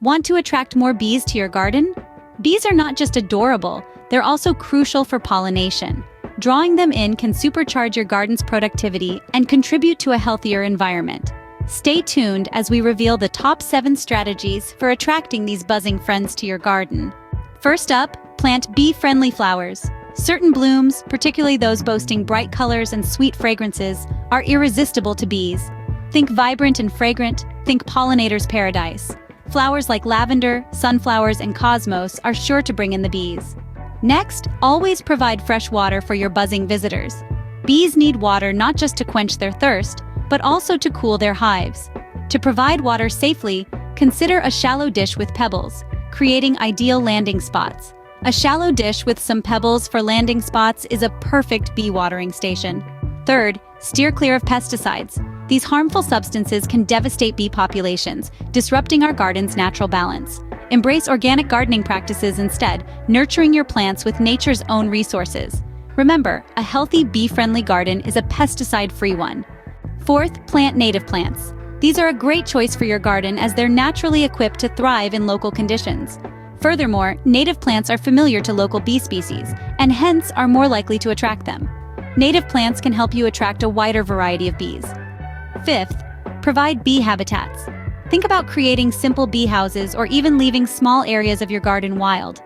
Want to attract more bees to your garden? Bees are not just adorable, they're also crucial for pollination. Drawing them in can supercharge your garden's productivity and contribute to a healthier environment. Stay tuned as we reveal the top 7 strategies for attracting these buzzing friends to your garden. First up, plant bee-friendly flowers. Certain blooms, particularly those boasting bright colors and sweet fragrances, are irresistible to bees. Think vibrant and fragrant, think pollinator's paradise. Flowers like lavender, sunflowers, and cosmos are sure to bring in the bees. Next, always provide fresh water for your buzzing visitors. Bees need water not just to quench their thirst, but also to cool their hives. To provide water safely, consider a shallow dish with pebbles, creating ideal landing spots. A shallow dish with some pebbles for landing spots is a perfect bee watering station. Third, steer clear of pesticides. These harmful substances can devastate bee populations, disrupting our garden's natural balance. Embrace organic gardening practices instead, nurturing your plants with nature's own resources. Remember, a healthy bee-friendly garden is a pesticide-free one. Fourth, plant native plants. These are a great choice for your garden as they're naturally equipped to thrive in local conditions. Furthermore, native plants are familiar to local bee species, and hence are more likely to attract them. Native plants can help you attract a wider variety of bees. Fifth, provide bee habitats. Think about creating simple bee houses or even leaving small areas of your garden wild.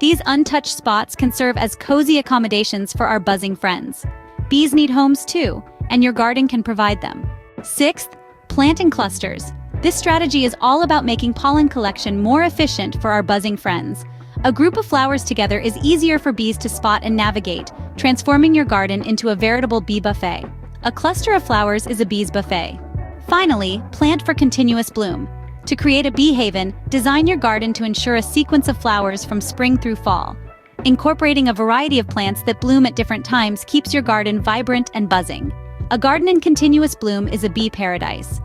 These untouched spots can serve as cozy accommodations for our buzzing friends. Bees need homes too, and your garden can provide them. Sixth, planting clusters. This strategy is all about making pollen collection more efficient for our buzzing friends. A group of flowers together is easier for bees to spot and navigate, transforming your garden into a veritable bee buffet. A cluster of flowers is a bee's buffet. Finally, plant for continuous bloom. To create a bee haven, design your garden to ensure a sequence of flowers from spring through fall. Incorporating a variety of plants that bloom at different times keeps your garden vibrant and buzzing. A garden in continuous bloom is a bee paradise.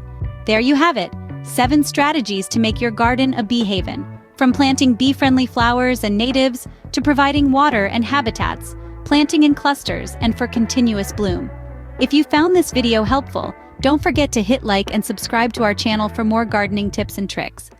There you have it, 7 strategies to make your garden a bee haven. From planting bee-friendly flowers and natives, to providing water and habitats, planting in clusters, and for continuous bloom. If you found this video helpful, don't forget to hit like and subscribe to our channel for more gardening tips and tricks.